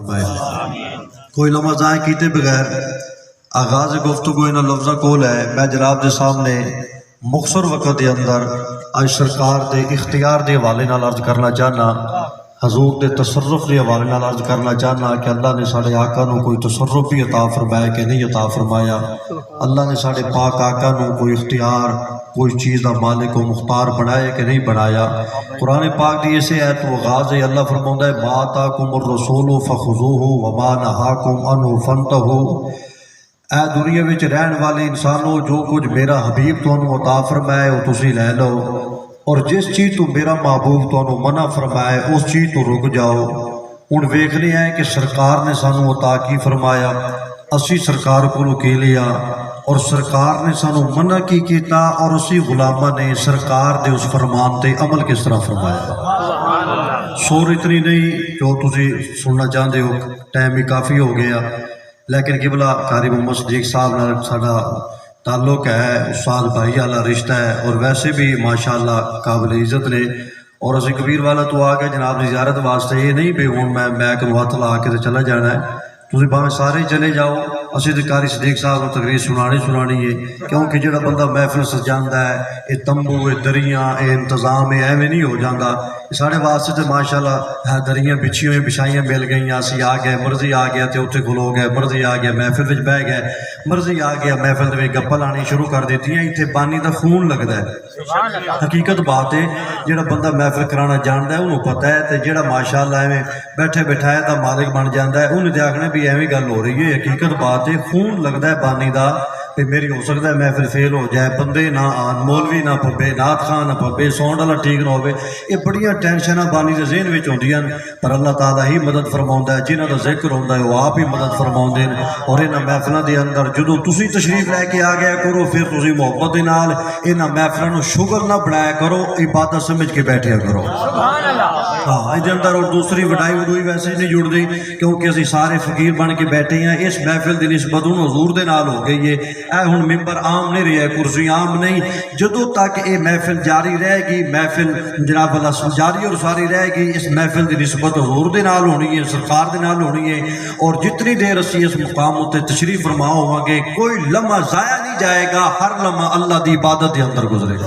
कोई लम्हा ज़ाया कीते बगैर आगाज़ गुफ्तगू इन्हां लफ्ज़ां कोल है। मैं जनाब के सामने मुख्तसर वक़्त के अंदर आज सरकार के इख्तियार के हवाले नाल अर्ज करना चाहना, हजूर के तसर्रुफ के हवाले नाल अर्ज करना चाहना कि अल्लाह ने साढ़े आका नूं कोई तसर्रुफ भी अता फरमाया कि नहीं अता फरमाया। अल्लाह ने साढ़े पाक आका नूं कोई इख्तियार, कोई चीज़ का मालिक व मुख्तार बनाया कि नहीं बनाया। कुरान पाक की इसे है तो आगाज़ है, अल्लाह फरमाता है मा आताकुमुर रसूलु फखुज़ूहु व मा नहाकुम अन्हु फंतहू। ऐ दुनिया में रहने वाले इंसानों, जो कुछ मेरा हबीब तुहानू अता फरमाए वो तुसी लै लो, और जिस चीज़ तो मेरा महबूब तुहानू मना फरमाए उस चीज़ तो रुक जाओ। हुण वेखने हैं कि सरकार ने सानू अता की फरमाया, असी सरकार को की लिया, और सरकार ने सानू मना की किया, और असी गुलामा ने सरकार के उस फरमान से अमल किस तरह फरमाया। सोर इतनी नहीं जो तुसी सुनना चाहते हो, टाइम भी काफ़ी हो गया, लेकिन किबला कारी मोहम्मद सदीक साहब नाल साडा ताल्लुक है, उस्ताद भाई वाला रिश्ता है, और वैसे भी माशाअल्लाह काबिल इज्जत ने। और असी कबीर वाला तो आ गए जनाब की ज़ियारत वास्ते, ये नहीं भी हूँ मैं मैक नूं हत्थ ला के चला जाना है, तुसीं भावें सारे चले जाओ, असीं तो कारी सदीक साहब को तकरीर सुनानी है। क्योंकि जो बंदा महफिल सजांदा है, ये तंबू, ये दरियाँ, ये इंतजाम एवं नहीं हो जाता। साढ़े वास्ते तो माशाअल्लाह दरियाँ बिछी हुई बिछाइयाँ मिल गई, असी आ गए, मर्जी आ गया तो उत्थे खलो गए, मर्जी आ गया महफिल में बह गए, मर्जी आ गया महफिल में गप्पा लानी शुरू कर दी। इतने बानी का खून लगता है, हकीकत बात है। जो बंदा महफिल कराना जानता है उन्होंने पता है, तो जो माशाअल्लाह एवं बैठे बैठाए का मालिक बन जाता है उन्हें तो आखना भी एवं गल हो रही है। हकीकत बात है, खून लगता है बानी का भी मेरी हो सकता है महफिल फेल हो जाए, बंदे ना आन, मौलवी ना पवे, नाथ खान ना पवे, साउंड वाला ठीक ना हो। ये बड़िया टेंशन बानी के ज़हन में होंदियां, पर अल्लाह ताला ही मदद फरमाउंदा है। जिन्हों का जिक्र होंदा है वो आप ही मदद फरमाउंदे हैं। और इन्हां महफिलों के अंदर जो तुसीं तशरीफ लैके आ गया करो, फिर तुसीं मुहब्बत के नाल इन्हां महफिलों को शुगर ना बनाया करो, इबादत समझ के बैठा करो। हाँ, इहदे अंदर और दूसरी वडाई वडूई वैसे नहीं जुड़ती, क्योंकि असीं सारे फकीर बन के बैठे हैं। इस महफिल की निस्बत हुण हजूर दे नाल हो गई है। हुण मिंबर आम नहीं रहा, कुर्सी आम नहीं। जदों तक ये महफिल जारी रहेगी, महफिल जनाब अल्लाह जारी और सारी रहेगी, इस महफिल की निस्बत हजूर दे नाल होनी है, सरकार दे नाल होनी है। और जितनी देर असीं इस मुकाम उत्ते तशरीफ फरमा होवांगे, कोई लम्हा ज़ाया नहीं जाएगा, हर लम्हा अल्लाह की इबादत के अंदर गुजरेगा।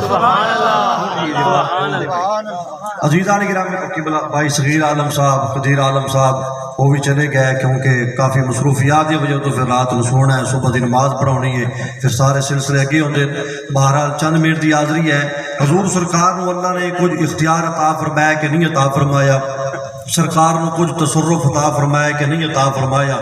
अजीज़ान गिरामी किबला भाई सगीर आलम साहब, कदीर आलम साहब वो भी चले गए, क्योंकि काफ़ी मसरूफियात की वजह तो फिर रात को सोना है, सुबह की नमाज पढ़ानी है, फिर सारे सिलसिले अगे होंगे। बहरहाल चंद मिनट की हाज़री है। हजूर सरकार को अल्लाह ने कुछ इख्तियार अता फरमाया कि नहीं अता फरमाया, सरकार को कुछ तसर्रुफ अता फरमाया कि नहीं अता फरमाया।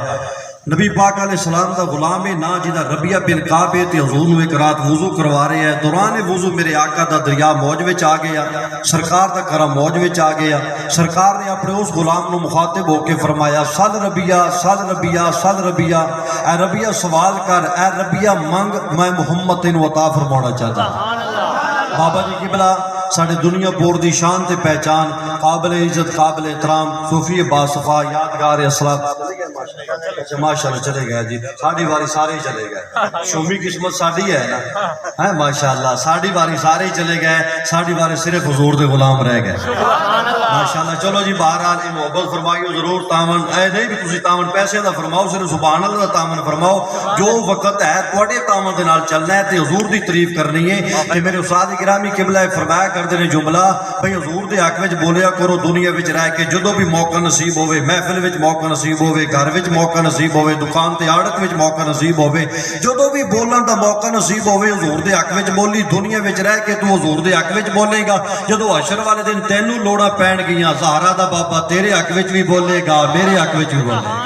नबी पाक अलैहिस्सलाम का गुलाम है ना, जिदा रबिया बिन काब है, हजूर नूं एक रात वजू करवा रहे हैं। दौरान वजू मेरे आका का दरिया मौज में आ गया, सरकार का करम मौज में आ गया। सरकार ने अपने उस गुलाम को मुखातिब होकर फरमाया, सल रबिया सल रबिया सल रबिया, ए रबिया सवाल कर, ए रबिया मंग, मैं मुहम्मद तेनू अता फरमाना चाहता। बाबा जी किबला साढ़े दुनिया बोर की शान ते पहचान, काबिल इज्जत काबिल एहतराम सूफी बासफा यादगार असलाफ माशाअल्लाह चले गए जी। साड़ी बारी सारे चले गए, शोमी किस्मत साड़ी है ना, है माशाअल्लाह। साड़ी बारी सारे चले गए, साड़ी बारी सिर्फ हुजूर दे गुलाम रह गए माशाअल्लाह। चलो जी, बहरहाल ये मोहब्बत फरमाइयो जरूर। तावन ऐ नहीं भी तुसीं तावन पैसे का फरमाओ, सिर्फ सुभान अल्लाह दा तावन फरमाओ। जो वक्त है तुहाडे तावन दे नाल चलना है, ते हुजूर दी तारीफ करनी है। ते मेरे उस्ताद गिरामी किबला फरमाया करते हैं जुमला, भाई हजूर के हक में बोलिया करो दुनिया में रह के, जो भी मौका नसीब होवे, महफिल में मौका नसीब होवे, घर में मौका नसीब होवे, दुकान ते आड़त में मौका नसीब होवे, जो भी बोलन का मौका नसीब होवे, हजूर के हक में बोली। दुनिया में रह के तू हजूर के हक में बोलेगा, जो हशर वाले दिन तेनू लोड़ा पैण गियां, सहारा दा बाबा तेरे हक में भी बोलेगा, मेरे हक में भी बोलेगा।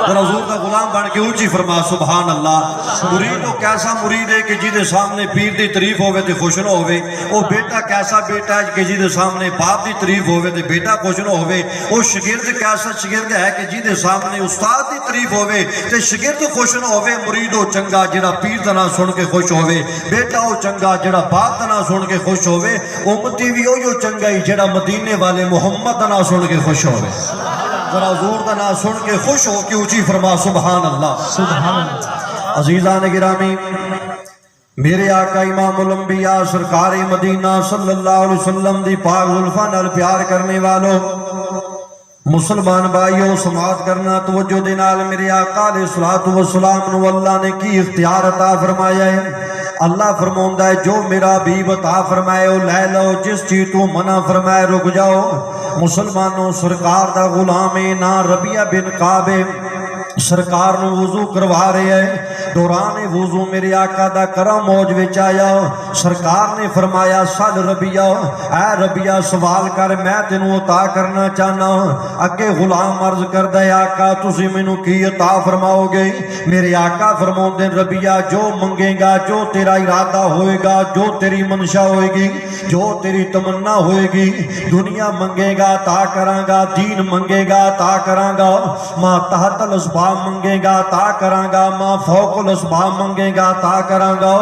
हजूर का गुलाम बन के ऊंची फरमा सुभान अल्लाह। मुरीद तो कैसा मुरीद है कि जिदे सामने पीर की तारीफ होवे ते खुश न होवे। वो बेटा कैसा बेटा है कि जिदे सामने बाप की तारीफ होवे ते बेटा खुश न होवे। वो शागिर्द कैसा शागिर्द है कि जिदे सामने उस्ताद की तारीफ होवे ते शागिर्द खुश न होवे। मुरीद वो चंगा जिहड़ा पीर दा नाम सुन के खुश होवे, बेटा वो चंगा जिहड़ा बाप दा नाम सुन के खुश होवे। उम्मती भी वो चंगा ही जिहड़ा मदीने वाले मुहम्मद दा नाम सुन के खुश होवे। जरा हजूर का नाम सुन के खुश हो के ऊंची फरमा सुभान अल्लाह सुभान अल्लाह। अजीज़ान गिरामी, मेरे आका इमामुल अंबिया सरकार मदीना सल्लल्लाहु अलैहि वसल्लम दी पाक जुल्फां नाल प्यार करने वालों, मुसलमान भाइयों समात करना तवज्जो दे नाल मेरे आका अलैहिस्सलातु वस्सलाम नूं अल्लाह ने की इख्तियार अता फरमाया है। अल्लाह फरमाउंदा है जो मेरा हबीब अता फरमाए ओ लै लो, जिस चीज तू मना फरमाए रुक जाओ। मुसलमानों सरकार दा गुलाम है ना रबिया बिन काबे सरकार नूं वुजू करवा रहे है। दौरान वुजू मेरे आका दा करम मौज विच आया। सरकार ने फरमाया सल रबिया, ऐ रबिया सवाल कर मैं तेनू अता करना चाहना। अगे गुलाम अर्ज करदा है आका तुसी मैनू की अता फरमाओगे? मेरे आका फरमाउंदे रबिया जो मंगेगा, जो तेरा इरादा होएगा, जो तेरी मनशा होएगी, जो तेरी तमन्ना होएगी, दुनिया मंगेगा ता करांगा, दीन मंगेगा ता करांगा, मां तहतल असबाब मंगेगा ता करांगा, मां फौकुल असबाब मंगेगा ता करांगा।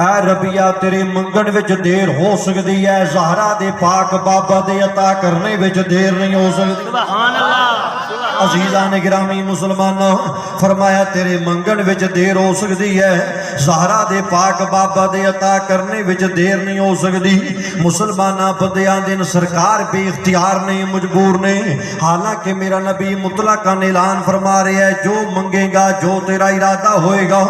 ऐ रबिया तेरे मंगण विच देर हो सकती है, ज़हरा दे पाक बाबा दे अता करने विच देर नहीं हो सकती। सुभान अल्लाह। अजीज़ा ने गिरामी मुसलमानों फरमाया तेरे मंगण विच देर हो सकती है, ज़हरा दे पाक बाबा दे अता करने विच देर नहीं हो सकती। मुसलमाना बंदियां दिन सरकार बेइख्तियार नहीं, मजबूर नहीं। हालांकि मेरा नबी मुतलक ऐलान फरमा रहा है जो मंगेगा, जो तेरा इरादा होएगा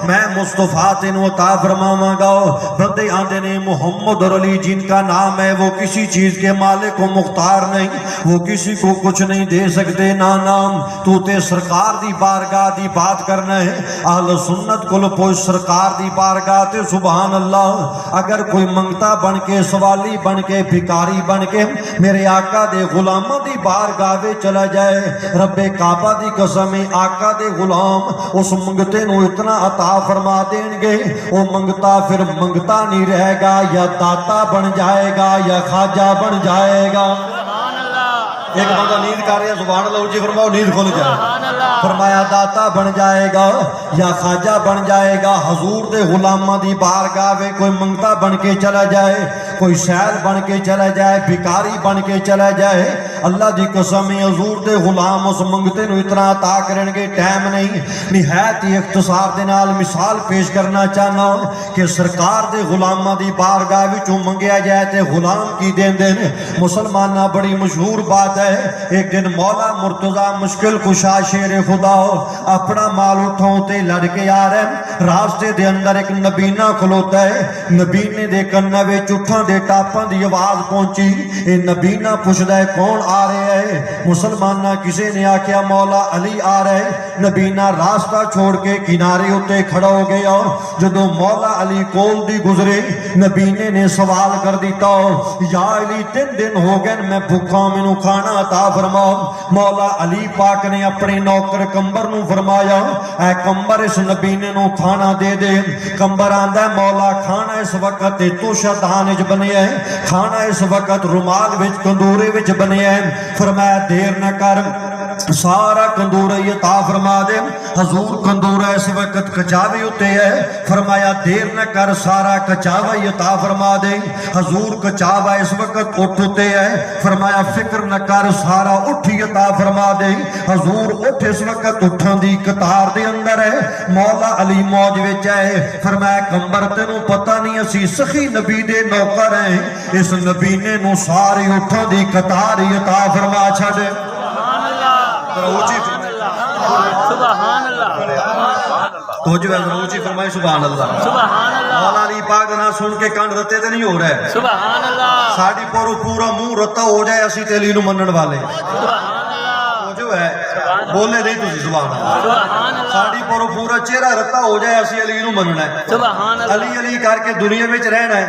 मैं मुस्तफा तेनू अता फरमावांगा। बंदे आंदे ने मोहम्मद और अली जिनका नाम है वो किसी चीज के मालिक को मुख्तार नहीं, वो किसी को कुछ नहीं दे सकते। ना नाम तू ते सरकार दी बारगाह दी बात करना है। अहल सुन्नत को पुछ सरकार दी बारगाह ते सुभान अल्लाह। अगर कोई मंगता बन के, सवाली बन के, भिकारी बन के मेरे आका दे गुलामां दी बारगाह वे चला जाए, रब्बे काबा दी कसम आका दे गुलाम उस मंगते नू इतना अता फरमा देंगे वो मंगता फिर मंगता नहीं रहेगा, या दाता बन जाएगा या खाजा बन जाएगा। एक बंदा नींद कर रहा सुभान अल्लाह जी फरमाओ नींद खुल जाए। फरमाया दाता बन जाएगा या खाजा बन जाएगा। हजूर दे गुलामां दी बारगाह वे कोई मंगता बन के चला जाए, कोई सैल बन के चला जाए, भिकारी बन के चला जाए, अल्लाह दी कसम है हजूर दे गुलाम उस मंगते नू इतना अता करेंगे। टाइम नहीं, निहायत ही इख्तिसार दे नाल मिसाल पेश करना चाहना कि सरकार दे गुलामां दी बारगाह विचों मंगया जाए ते गुलाम की देंदे ने। मुसलमाना बड़ी मशहूर बात है, एक दिन मौला मुर्तजा मुश्किल कुशा शेर खुदा अपना माल उठाओ ते लड़के आ रहे। रास्ते दे अंदर एक नबीना खलोता है। नबीने दे कन्ना विच उठां दे टापां दी आवाज पहुंची। ये नबीना पुछदा है कौन आ रहा है? मुसलमाना किसी ने आख्या मौला अली आ रहे। नबीना रास्ता छोड़ के किनारे उत्ते खड़ा हो गया। जदों मौला अली कोल दी गुजरे नबीने ने सवाल कर दिता या अली 3 दिन हो गए मैं भूखा, मैनू खाना अता फरमाओ। मौला अली पाक ने अपने नौकर कंबर नू फरमाया ऐ कंबर इस नबीने नू खाना दे दे। कंबर आंदा मौला खाना इस वक्त तोशादान विच बनिया है, खाना इस वक्त रुमाल विच कंदूरे विच बनिया है। फरमाया देर न कर सारा कंदूरा अता फरमा दे। हजूर कंदूरा इस वक्त कचावे उत्ते है। फरमाया देर न कर सारा कचावा अता फरमा दे। हजूर कचावा इस वक्त उठ उत्ते है। फरमाया फिक्र न कर सारा उठी अता फरमा दे। हजूर उठ इस वक्त उठां दी कतार दे अंदर है। मौला अली मौज विच है। फरमाया कंबर तेनू पता नहीं असी सखी नबी दे नौकर हैं, इस नबीने नू सारी उठां दी कतार अता फरमा छड़। मौला अली पाक दा नाम सुन के कंड रत्ते ते नहीं हो रहा है। सुभान अल्लाह। साडी पर पूरा मुंह रत्ता हो जाए असी ते अली नू मनण वाले। जो है बोले नहीं तुसी सुभान अल्लाह। साडी पर पूरा चेहरा रत्ता हो जाए असी अली नू मनना है। सुभान अल्लाह। अली अली करके दुनिया विच रहना है,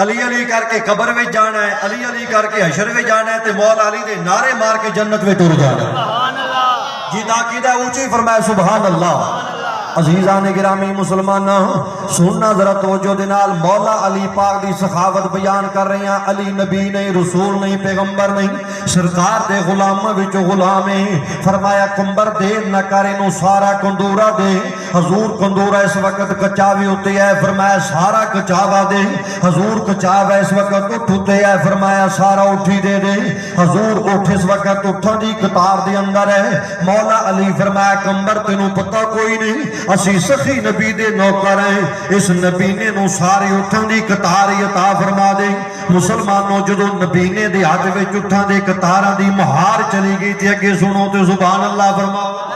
अली अली करके कब्र विच जाना है, अली अली करके हशर विच जाना है ते मौला अली दे नारे मार के जन्नत में टुर जाना है। सुभान अल्लाह। जिदा कीदा ऊंची फरमाया सुभान अल्लाह। अजीजा ने गिरामी मुसलमान सुनना जरा तवज्जो दे नाल। मौला अली पाक दी सखावत बयान कर रहे हैं। अली नबी नहीं, रसूल नहीं, पैगंबर नहीं, सरकार दे गुलामां विच गुलाम है। फरमाया कंबर देर न कर इनू सारा कंदूरा दे। हजूर कंदूरा इस वक्त कचावे उत्ते है। फरमाया सारा कचावा दे। हजूर कचावा इस वक्त उठ उत्ते है। फरमाया सारा उठी दे दे। हजूर उठ इस वक्त उठां दी कतार दे अंदर है। मौला अली फरमाया कंबर तेनू पता कोई नहीं असी सखी नबी दे नौकर हैं। इस नबीने नूं सारे उठां दी कतार अता फरमा दे। मुसलमानों जदों नबीने दे हाथ विच उठां दे कतारां दी महार चली गई ते अगे सुनो ते सुभान अल्लाह फरमाओ।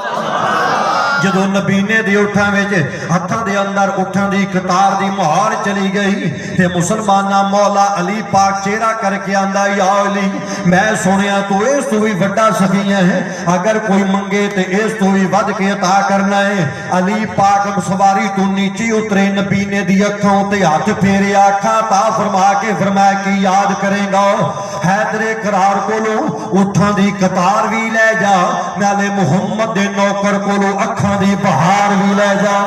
जदों नबीने दे उठां विच हत्थां दे अंदर उठां दी कतार दी मुहार चली गई ते मुसलमाना मौला अली पाक चेहरा करके आंदा या अली मैं सुनिया तू इस तो भी वड्डा सखी है, अगर कोई मंगे ते इस तो भी वध के अता करना है। अली पाक सवारी तू नीचे उतरे नबीने दी अखां ते हाथ फेरे अखां ता फरमा के फरमाया कि याद करेगा हैदरे करार कोलों उठां दी कतार भी लै जा, नाले मुहम्मद दे नौकर कोलों अखां दी बहार भी लै जा।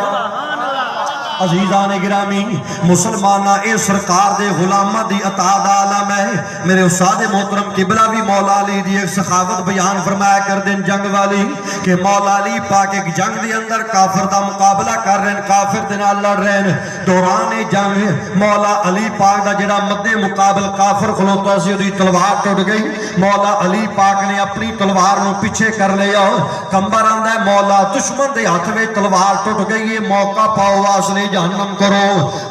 अजीजा ने गिरामी मुसलमाना ए सरकार दे गुलामा दी अता दा आलम है। मेरे उस्ताद मोहतरम किबला भी मौला अली दी एक सखावत बयान फरमाया कर देन जंग वाली कि मौला अली पाक एक जंग दे अंदर काफिर दा मुकाबला कर रहे हैं, काफिर दे नाल लड़ रहे हैं। दौरान ए जंग मौला अली पाक दा जेड़ा मद्दे मुकाबल काफिर खलोता सी ओदी तलवार टुट गई। मौला अली पाक ने अपनी तलवार नूं पीछे कर लिया। कंबर आंदा है मौला दुश्मन दे हाथ में तलवार टुट गई है, मौका पाओ वासले जहन्नम करो।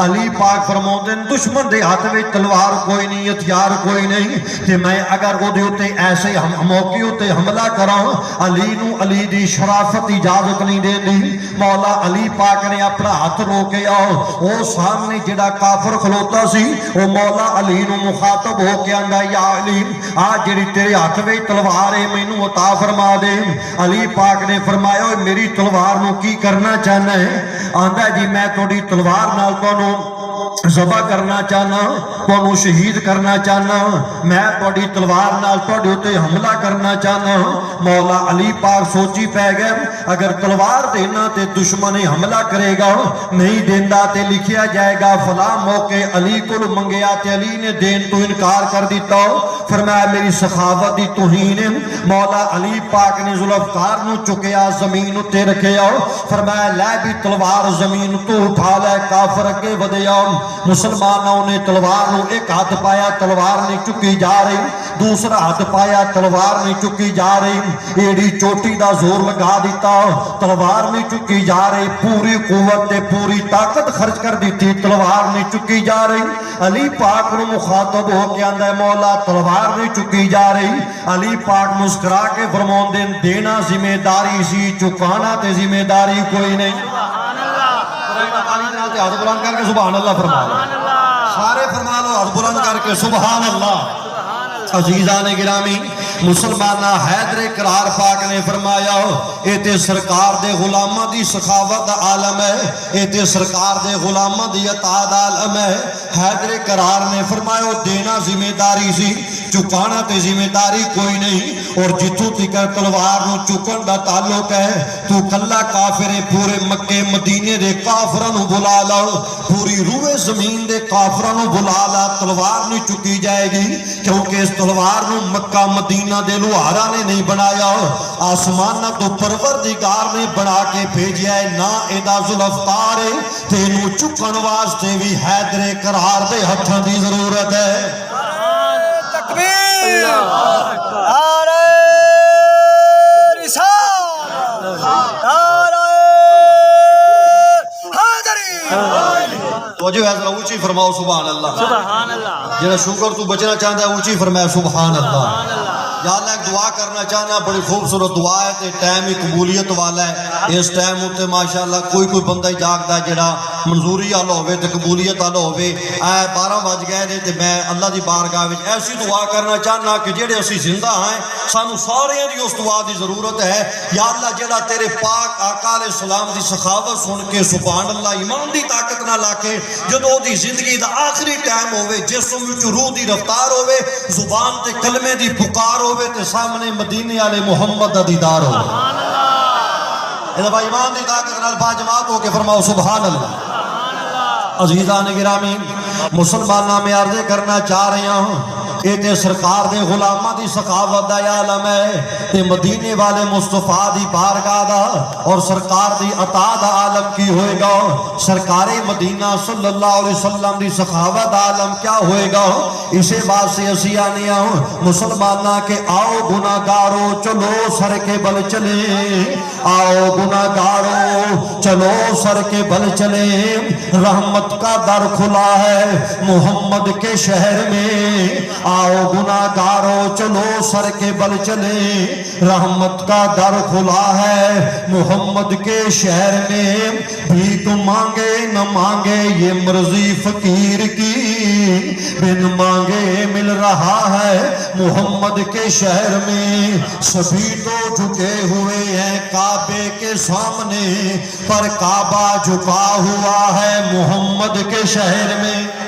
अली पाक फरमाते हैं दुश्मन दे हाथ में तलवार कोई नहीं, हथियार कोई नहीं ते मैं अगर ओदे उत्ते ऐसे मौके उत्ते हमला करा अली नूं अली दी शराफत इजाजत नहीं देंदी। मौला अली पाक ने अपना हाथ रोके आओ ओ सामने जेड़ा काफिर खलोता सी ओ मौला अली नूं मुखातब होके आंदा या अली आ जेड़ी तेरे हाथ में तलवार है मैनू अता फरमा दे। अली पाक ने फरमाया मेरी तलवार नूं की करना चाहना है? आंदा जी मैं थोड़ी तलवार नाल तुहानू ज़बा करना चाहना, तुहानू शहीद करना चाहना, मैं थोड़ी तलवार नाल तुहाडे उत्ते हमला करना चाहना। मौला अली पाक सोची पै गए अगर तलवार देना ते दुश्मन हमला करेगा, नहीं देंदा ते लिखिया जाएगा फला मौके अली को मंगया ते अली ने देन तो इनकार कर दिता। फरमाया मेरी सखावत दी तौहीन है। मौला अली पाक ने जुल्फकार नूं चुकया जमीन उत्ते रखिया। फरमाया लै भी तलवार जमीन तो उठा लै, काफिर अगे वधिया। मुसलमानों ने तलवार नूं एक हाथ पाया तलवार नहीं चुकी जा रही, दूसरा हाथ पाया तलवार नहीं चुकी जा रही, एड़ी चोटी दा जोर लगा दिता तलवार नहीं चुकी जा रही, पूरी कुव्वत ते पूरी ताकत खर्च कर दी थी तलवार नहीं चुकी जा रही। अली पाक नूं मुखातब होके आंदा मौला तलवार नहीं चुकी जा रही। अली पाक मुस्कुरा के फरमाउंदे देना जिम्मेदारी सी, चुकाना ते जिम्मेदारी कोई नहीं। हाथ बुलंद करके सुभान अल्लाह फरमा लो, सारे फरमा लो हाथ बुलंद करके सुभान अल्लाह। अजीजा ने गिरामी मुसलमाना हैदरे करार पाक ने फरमाया ये ते सरकार दे गुलामा दी सखावत आलम है, ये ते सरकार दे गुलामा दी अताद आलम है। हैदरे करार ने फरमाया देना जिम्मेदारी सी, चुकाना ते जिम्मेदारी कोई नहीं। और जिथों तिकर तलवार नूं चुकन दा ताल्लुक है तू कल्ला काफिर पूरे मक्के मदीने दे काफिरां नूं बुला ला, पूरी रूए जमीन दे काफिरां नूं बुला ला, तलवार नहीं चुकी जाएगी क्योंकि इस तलवार नूं मक्का मदीना दे लुहारा ने नहीं बनाया, आसमाना तो परवरदिगार ने बना के भेजिया है। ना एदा जुल्फकार है तेनू चुकन वास्ते भी हैदरे करार दे हत्थां दी जरूरत है। ऊंची फरमाओ सुभान अल्लाह। सुभान अल्लाह। जेड़ा शुगर तू बचना चाहता है ऊंची फरमाए सुभान अल्लाह। या अल्लाह एक दुआ करना चाहना, बड़ी खूबसूरत दुआ है ते टाइम ही कबूलियत वाला है। इस टाइम उत्ते माशाअल्लाह कोई कोई बंदा ही जागदा जेड़ा मंजूरी वाला होवे ते कबूलियत वाला होवे। 12 बज गए ने ते मैं अल्लाह दी बारगाह विच ऐसी दुआ करना चाहना कि जेड़े असीं जिंदा हैं सानू सारियां दी उस दुआ दी जरूरत है। या अल्लाह जेड़ा तेरे पाक आका अलैहि सलाम दी सखावत सुन के सुभान अल्लाह ईमान दी ताकत नाल आके जदों ओदी जिंदगी दा आखिरी टाइम होवे, जिस्म विच रूह दी रफ्तार होवे, जुबान ते कलमे दी पुकार होवे ते सामने मदीने वाले मुहम्मद दा दीदार होवे। सुभान अल्लाह। इदा भाई ईमान दी ताकत नाल बाजमात होके फरमाओ सुभान अल्लाह। अजीजा ने गिरामी मुसलमाना में अर्ज करना चाह रहा हूं ये तो सरकार दे गुलामां दी सखावत दा आलम है ते मदीने वाले मुस्तफा दी बारगाह दा और सरकार दी अता दा आलम की होएगा। सरकारे मदीना सल्लल्लाहु अलैहि वसल्लम दी सखावत दा आलम क्या होएगा। इसे वास्ते असी आने मुसलमाना के आओ गुनाहगारो चलो सर के बल चले, आओ गुनाहगारो चलो सर के बल चले। रहमत का दर खुला है मोहम्मद के शहर में, आओ गुनाहगारो चलो सर के बल चले। रहमत का दर खुला है मोहम्मद के शहर में, भीख मांगे न मांगे ये मर्जी फकीर की, बिन मांगे मिल रहा है मोहम्मद के शहर में। सभी तो झुके हुए हैं काबे के सामने, पर काबा झुका हुआ है मोहम्मद के शहर में।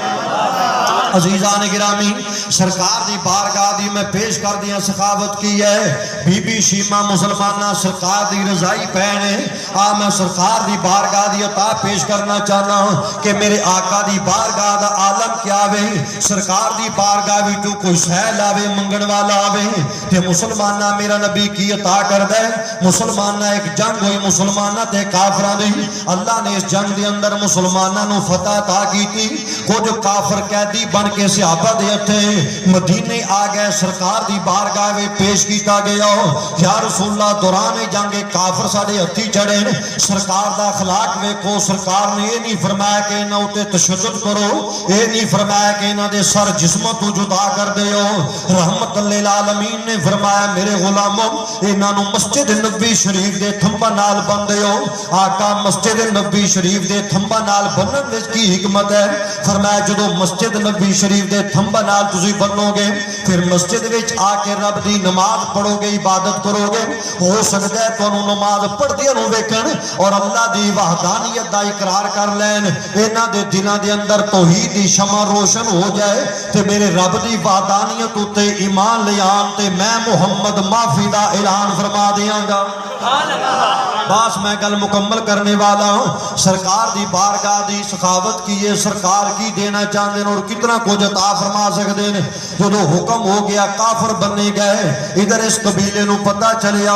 अजीजान गिरामी सरकार दी बारगाह दी मैं पेश कर दिया सखावत की है। बीबी शीमा मुसलमाना सरकार दी रजाई पैन है। आ मैं सरकार दी बारगाह दी अता पेश करना चाहना कि मेरे आका दी बारगाह दा आलम क्या वे। सरकार दी बारगाह विचों कोई सैल आवे मंगण वाला आवे ते मुसलमाना मेरा नबी की अता करदा है। मुसलमाना एक जंग हुई मुसलमाना ते काफरां दी, अल्लाह ने इस जंग दे अंदर मुसलमाना नूं फतह अता कीती। कुछ काफर कैदी बन के सहाबा दे हथे मदीने आ गए। सरकार दी बारगाह में पेश किया गया, या रसूलल्लाह दौरान जंग काफर साडे हथी चढ़े। सरकार दा अखलाक वेखो, सरकार ने यह नहीं फरमाया कि इन्हां उत्ते तशद्दुद करो, यह नहीं फरमाया कि इन्हां दे सर जिस्म तो जुदा कर दिओ। रहमत लिल आलमीन ने फरमाया मेरे गुलामों इन्हां नूं मस्जिद नबी शरीफ दे थंबा नाल बंदिओ। आका मस्जिद नबी शरीफ दे थंबा नाल बन्नण विच की हिकमत है। फरमाया जदों मस्जिद नबी शरीफ दे थंबा नाल तुसीं बनोगे फिर मस्जिद विच आके रब दी नमाज पढ़ोगे, इबादत करोगे। हो सकता है तुहानूं नमाज पढ़दियां नूं वेखण और अल्लाह दी वहदानियत दा इकरार कर लैन। इन्हां दे दिलां दे अंदर तौहीद दी शमा रोशन हो जाए ते मेरे रब दी वहदानियत उत्ते ईमान ले आन ते मैं मुहम्मद माफी दा ऐलान फरमा देंगा। बस मैं गल मुकम्मल करने वाला हूँ। सरकार दी बारगाह दी सखावत की है, सरकार की देना चाहते हैं और कितना कुछ अता फरमा सकते हैं। जो हुक्म हो गया काफर बने गए। इधर इस कबीले नूं पता चलिया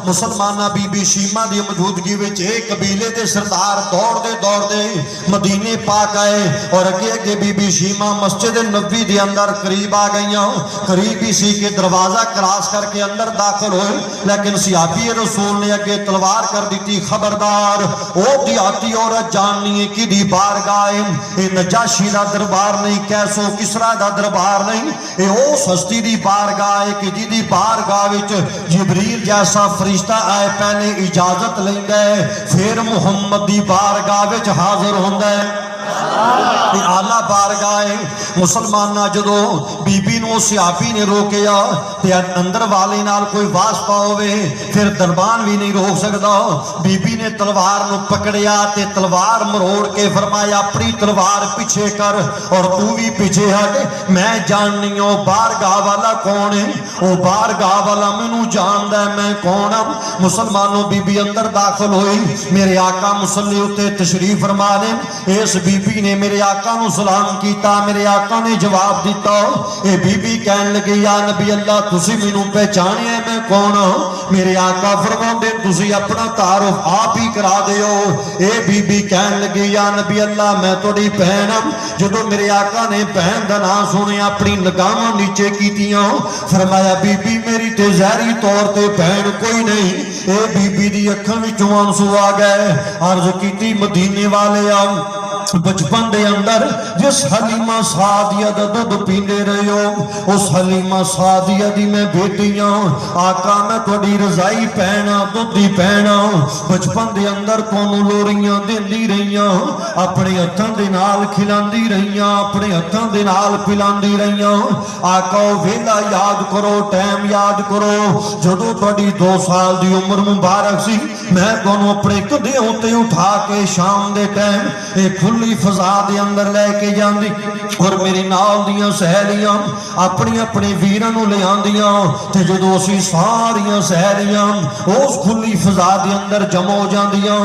मुसलमाना बीबी शीमा की मौजूदगी में एक कबीले के सरदार दौड़ते दौड़ते मदीने पाक आए और अगे अगे बीबी शीमा मस्जिद नबी के अंदर करीब आ गई। करीब ही सी के दरवाजा क्रॉस करके अंदर दाखिल हुए, लेकिन सियाबी रसूल ने अगे तलवार कर दी। खबरदार ओ दिहाती औरत जाननी है कि दी बारगाह ये नजाशी दा दरबार नहीं, कैसो किसरा दा दरबार नहीं, ये ओ सस्ती दी बारगाह है कि जिहदी बारगाह विच जिबरील जैसा फरिश्ता आए पहले इजाजत लैंदा है फिर मुहम्मद दी बारगाह विच हाजिर हुंदा है। आला बारगाह मुसलमाना जो बीबी नूं सियाबी ने रोकिया ते अंदर वाले नाल कोई वास्ता होवे फिर दरबान भी नहीं रोक सकता। बीबी ने तलवार नूं पकड़िया ते तलवार मरोड़ के फरमाया अपनी तलवार पीछे कर और तू भी पीछे हट। मैं जाननी हूं बारगाह वाला कौन है, वो बारगाह वाला मैनू जानदा है मैं कौन हूं। मुसलमानों बीबी अंदर दाखिल हुई। मेरे आका मुसल्ले उत्ते तशरीफ फरमा ने। इस बीबी ने मेरे आका नूं सलाम किया। मेरे आका ने जवाब दिता। ये बीबी कहन लगी या नबी अल्लाह तुसी मैनू पहचानिया मैं कौन हूं। मेरे आका फरमाउंदे तुसी अपना तारुफ आप ही करा दिओ। ये बीबी कहन लगी या नबी अल्लाह मैं तुहाडी भैन हां। जदों मेरे आका ने भैन दा नाम सुनिया अपनी निगाहां नीचे कीतियां। फरमाया बीबी मेरी ते ज़ाहिरी तौर ते भैन कोई नहीं। ये बीबी दी अखां विचों आंसू आ गए। अर्ज कीती मदीने वाले आ बचपन के अंदर जिस हलीमा सादिया का दुध पींदे रहे हो उस हलीमा सादिया की मैं बेटी हाँ। आका मैं थोड़ी रजाई पैना दुधी पैना बचपन के अंदर तुहानू लोरियां देंदी रही अपने हथों के नाल खिलांदी रही अपने हथों के नाल पिलांदी रही। आका वेला याद करो टाइम याद करो जदों थोड़ी 2 साल की उम्र मुबारक सी मैं तुहानू अपने कदे उत्ते उठा के शाम के टाइम एक खुले खुली फजा दे अंदर लैके जांदी और मेरे नाल दियां सहेलियां अपनी अपने वीरां नूं ले आंदियां ते जदों असीं सारियां सहेलियां उस खुली फजा दे अंदर जमा हो जांदियां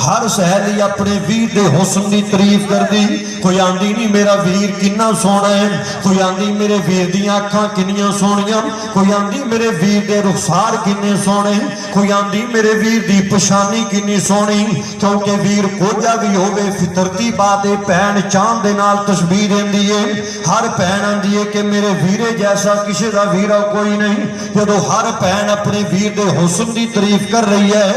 हर सहेली अपने वीर दे हुस्न दी तारीफ करदी कोई आंदी नहीं मेरा वीर किन्ना सोहना है कोई आंदी मेरे वीर दियां अखां किन्नियां सोहणियां कोई आंदी मेरे वीर दे रुखसार किन्ने सोहणे कोई आंदी मेरे वीर दी पछानी किन्नी सोहनी क्योंकि वीर कोजा भी होवे फितरती बात है भैन चांद दे नाल तशबीह देंदी है हर भैन आंदी है कि मेरे वीरे जैसा किसी दा वीरा कोई नहीं जदों हर भैन अपने वीर दे हुस्न दी तारीफ कर रही है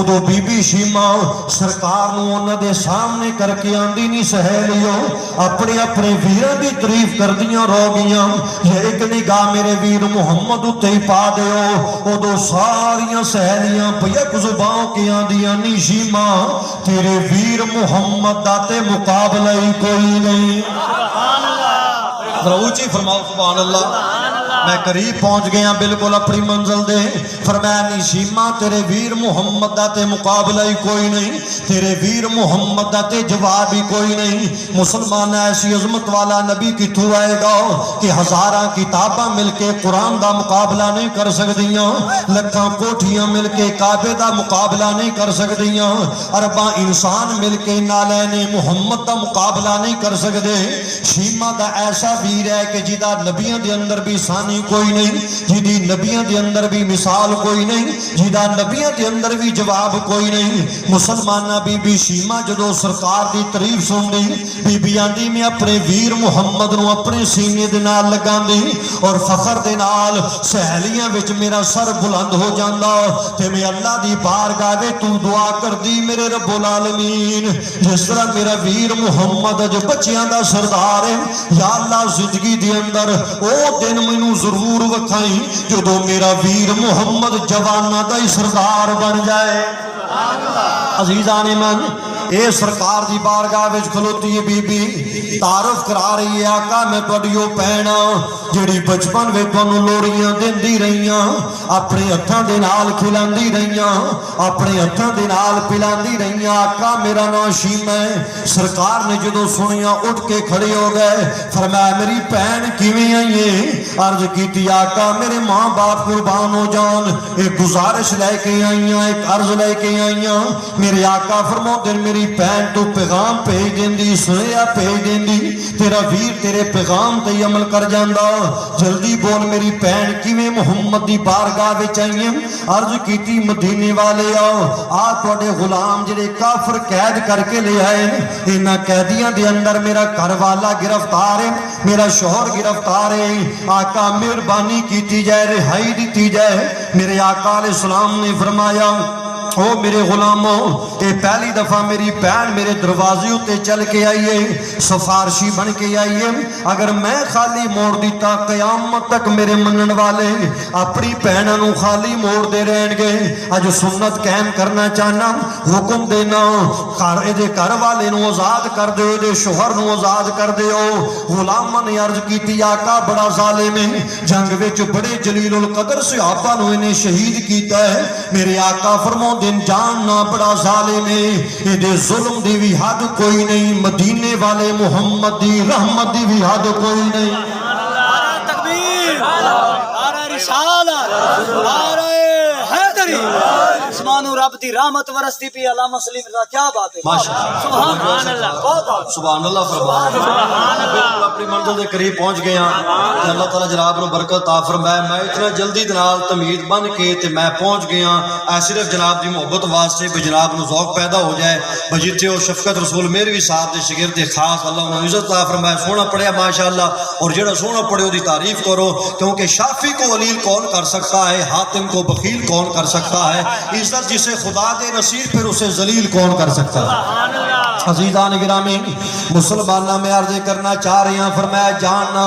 उदों बीबी शीमा सरकार नूं उन्हां दे सामने करके आंदी नहीं सहेलियो अपने अपने वीरां दी तारीफ करदियां रो गईयां एक निगाह मेरे वीर मुहम्मद उत्ते ही पा दिओ उदों सारियां सहेलियां भयक जुबान के आंदियां नी शीमा तेरे वीर मुहम्मद दा ते मुकाबला ही कोई नहीं सुभान अल्लाह जरा ऊंची फरमाओ सुभान अल्लाह मैं करीब पहुंच गया बिल्कुल अपनी मंजिल दे फरमाया नी शीमा तेरे वीर मुहम्मद दा ते मुकाबला ही कोई नहीं तेरे वीर मुहम्मद दा ते जवाब ही कोई नहीं मुसलमान ऐसी अजमत वाला नबी किथों आएगा कि हजारां किताबां मिलके कुरान दा मुकाबला नहीं कर सकदियां लखां कोठियां मिलके काबे दा मुकाबला नहीं कर सकदियां अरबां इंसान मिलके नालैने मुहम्मद दा मुकाबला नहीं कर सकदे शीमा दा ऐसा वीर है कि जिदा नबियां दे अंदर भी सानी कोई नहीं जिदी नबियां दे अंदर भी मिसाल कोई नहीं जिदा नबियां दे अंदर भी जवाब कोई नहीं मुसलमाना बीबी शीमा जदों सरकार दी तारीफ सुनदी बीबी आंदी मैं अपने वीर मुहम्मद नूं अपने सीने दे नाल लगांदी और फखर दे नाल सहेलियां विच मेरा सर बुलंद हो जांदा ते मैं अल्लाह दी बारगाह विच तू दुआ करदी मेरे रब्बुल आलमीन जिस तरह मेरा वीर मुहम्मद अज बच्चियां दा सरदार है या अल्लाह जिंदगी दे अंदर ओ दिन मैनू जरूर वखाई जदों मेरा वीर मुहम्मद जवाना दा ही सरदार बन जाए अजीजान मन ये सरकार दी बारगाह विच खलोती है बीबी तारफ करा रही है आका मैं तुहाडी ओ भैन जिहड़ी बचपन विच तुहानूं लोड़ियां देंदी रहीआं अपने हत्थां दे नाल खिलांदी रहीआं अपने हत्थां दे नाल पिलांदी रहीआं आका मेरा नाम शीमा है सरकार ने जदों सुनिया उठ के खड़े हो गए फरमाया मेरी भैन किवें आई है अर्ज कीती आका मेरे मां बाप कुर्बान हो जान एक गुजारिश लैके आईआं एक अर्ज लैके आईआं मेरे आका फरमाउंदे मेरी भैन तू पैगाम भेज देंदी सुनेहा भेज देंदी तेरा वीर तेरे पैगाम ते अमल कर जांदा जल्दी बोल मेरी भैन किवें मुहम्मद दी बारगाह विच आई है अर्ज कीती मदीने वाले आओ आ तुहाडे गुलाम जिहड़े काफर कैद करके ले आए ने इन्हां कैदियां दे अंदर मेरा घर वाला गिरफ्तार है मेरा शौहर गिरफ्तार है आका मेहरबानी कीती जाए रिहाई दी जाए मेरे आका अलैहि सलाम ने फरमाया ओ मेरे गुलामों ये पहली दफा मेरी भैन मेरे दरवाजे उत्ते चल के आई है सिफारशी बन के आई है अगर मैं खाली मोड़ दिता कयामत तक मेरे मनन वाले अपनी भैनों नूं खाली मोड़ते रहेंगे अज सुन्नत कायम करना चाहना हुक्म देना घर इहदे घर वाले नूं आजाद कर दो इहदे शोहर नूं आजाद कर दिओ गुलामां ने अर्ज कीती आका बड़ा जालिम है जंग विच बड़े जलील उल कदर सहाबा नूं इहने शहीद कीता है मेरे आका फरमाउंदे जानना बड़ा जालिम है इहदे जुल्म दी भी हद कोई नहीं मदीने वाले मुहम्मद दी रहमत दी भी हद कोई नहीं नारा तकबीर नारा रिसालत नारा हैदरी आसमानों रब दी रहमत वरसती पी अला मुस्लिम दा क्या बात है माशाअल्लाह सुभान अल्लाह बहुत सुभान अल्लाह सुभान अल्लाह अपनी मंजिल के करीब पहुंच गया ते अल्लाह ताला जनाब नु बरकत ता फरमाए मैं इतना जल्दी दे नाल तमीद बन के ते मैं पहुंच गया ऐ सिर्फ जनाब दी मोहब्बत वास्ते भी जनाब नु ज़ौक पैदा हो जाए बजिते ओ शफकत रसूल मेरवी साहब दे शागिर्द खास अल्लाह उन्हें इज्जत ता फरमाए सोना पढ़िया माशाअल्लाह और जेड़ा सोना पढ़े ओदी तारीफ करो क्योंकि शाफी को अलील कौन कर सकता है हातिम को बखील कौन कर सकता है इज्जत जिसे खुदा दे नसीर फिर उसे जलील कौन कर सकता है अजीज़ान गिरामी मुसलमाना में अर्ज करना चाह रहे हैं फरमाया जानना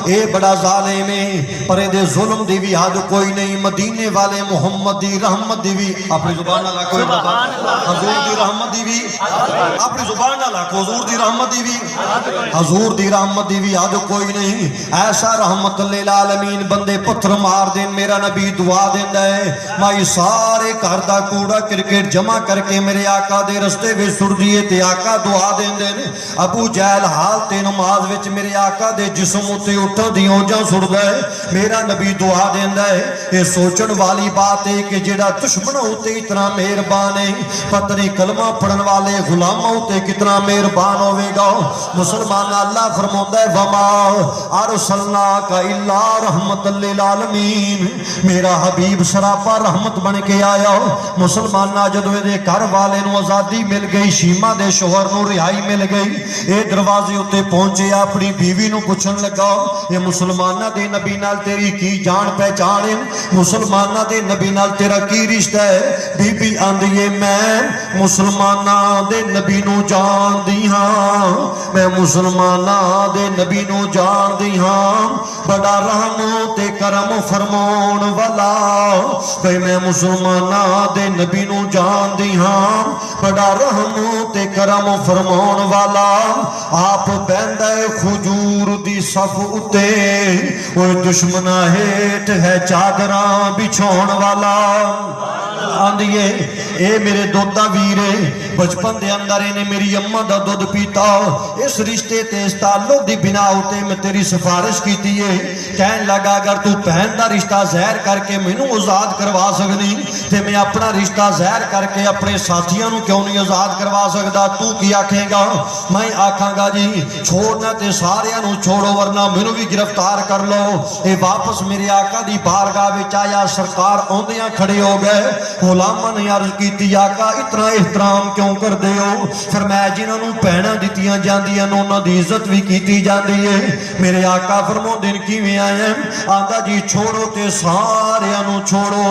ये बड़ा जालिम है पर इहदे जुल्म दी भी हद कोई नहीं मदीने वाले मुहम्मद दी रहमत दी भी अपनी जुबान नाल कोई हजूर दी रहमत दी भी अपनी जुबान नाल हजूर दी रहमत दी भी हजूर दी रहमत दी भी हद कोई नहीं ऐसा रहमत लिल आलमीन बंदे पत्थर मार देन मेरा नबी दुआ देंदा है माई सारे घर दा सारा कूड़ा क्रिकेट जमा करके मेरे आका दे रस्ते विच सुट दईए ते आका दुआ देंदे ने। अबू जहल हालत नमाज विच मेरे आका दे जिस्म उत्ते उठण दी औंजां सुटदा है, मेरा नबी दुआ देंदा है। ये सोचण वाली बात है कि जेड़ा दुश्मन उत्ते इतना मेहरबान है, पता नहीं कलमा पढ़न वाले गुलामां उत्ते कितना मेहरबान होवेगा। मुसलमान अल्लाह फरमांदा है वमा अरसलनाका इल्ला रहमतल लिल आलमीन, मेरा हबीब सरापा रहमत बन के आया। मुसलमाना जदों इहदे घर वाले नूं आज़ादी मिल गई, शीमा दे शोहर नूं रिहाई मिल गई, ये दरवाजे उत्ते पहुंचे, अपनी बीवी नूं पुछण लगा ये मुसलमाना दे नबी नाल तेरी की जान पहचान है, मुसलमाना दे नबी नाल तेरा की रिश्ता है। बीबी आंदी है मैं मुसलमाना दे नबी नूं जानदी हां, मैं मुसलमाना दे नबी नूं जानदी हां, बड़ा रहम ते करम फरमाउण वाला। भाई मैं मुसलमाना दे नबी नूं जानदी हां, बड़ा रहम ते करम फरमाउण वाला। आप बहंदा है खजूर दी सफ उत्ते, ओए दुश्मना हेठ है चादरां बिछाउण वाला। आंदिए ए मेरे दोदा वीरे, बचपन दे अंदर इहने मेरी अम्मा दा दुध पीता, इस रिश्ते ते इस ताल्लुक दी बिना उते मैं तेरी सिफारिश कीती है। कहन लगा अगर तू भैन दा रिश्ता ज़हर करके मैनू आज़ाद करवा सकनी ते मैं अपना रिश्ता ज़हर करके अपने साथियों नू क्यों नहीं आज़ाद करवा सकदा, तू की आखेगा? मैं आखांगा जी छोड़ना ते सारियां नू छोड़ो वरना मैनू भी गिरफ्तार कर लो। ये वापस मेरे आका दी बारगाह विच आया, सरकार आउंदियां खड़े हो गए। गुलामां ने अर्ज कीती आका इतना एहतराम क्यों करदे हो? फरमाया जिन्हां नू भैणां दित्तियां जांदियां ने उन्हां दी इज्जत भी कीती जांदी है। मेरे आका फरमाउंदे ने किवें आए? आंदा जी छोड़ो ते सारियां नू छोड़ो,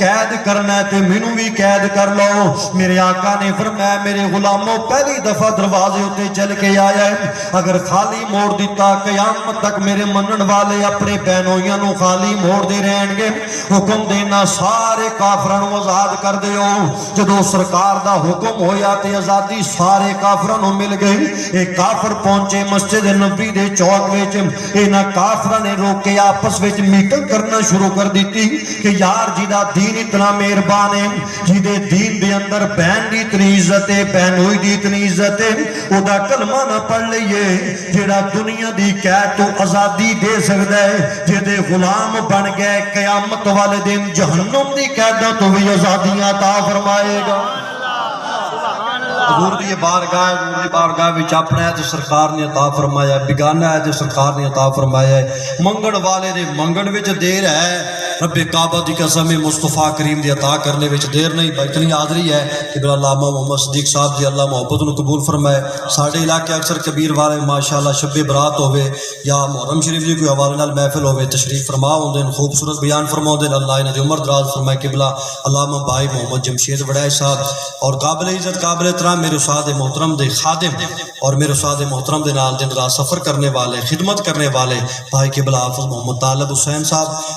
कैद करना है ते मैनू भी कैद कर लो। मेरे आका ने फरमाया मेरे गुलामों पहली दफा दरवाजे उत्ते चल के आया है, अगर खाली मोड़ दिता कयामत तक मेरे मनण वाले अपने बहनोइयां नू खाली मोड़दे रहणगे। हुक्म देना सारे काफरां नू आजाद कर दिओ। जदों सरकार दा हुक्म होया ते आजादी सारे काफरां नू मिल गई। ये काफर पहुंचे मस्जिद नबी दे चौक विच, इन्हां काफरां ने रोके आपस विच मीटिंग करना शुरू कर दी कि यार जिहदा दीन इतना मेहरबान है, जिहदे दीन दे अंदर बहन दी इतनी इज्जत है, बहनोई दी इतनी इज्जत है, ओदा कलमा ना पढ़ लईए जेड़ा दुनिया दी कैद तो आजादी दे सकदा है। जिहदे गुलाम बन गए कयामत वाले दिन जहन्नम दी कैदां तो भी आजादियां अता फरमाएगा। हजूर दी बारगाह विच अपना है तो सरकार ने अता फरमाया, बेगाना है तो सरकार ने अता फरमाया है। मंगण वाले दे मंगण विच देर है, रब्बे काबा दी कसम मुस्तफा करीम दी अता करने विच देर नहीं। इतनी हाज़री है कि अल्लामा मोहम्मद सदीक साहब दी अल्लाह मोहब्बत नूं कबूल फरमाए। साडे इलाके अक्सर कबीर वाले माशाअल्लाह शब्बे बरात होवे या मुहर्रम शरीफ दी कोई हवाले नाल महफिल होवे, तशरीफ फरमा होंदे ने, खूबसूरत बयान फरमाउंदे ने। अल्लाह इन्हां दी उम्र दराज फरमाए। किबला अल्लामा भाई मोहम्मद जमशेद वड़ाई साहब और काबिल इज्जत काबिल एहतराम मेरे उस्ताद मोहतरम दे खादिम और मेरे उस्ताद मोहतरम दे नाल दिन रात सफ़र करने वाले, खिदमत करने वाले भाई किबला हाफिज़ मोहम्मद तालिब हुसैन साहब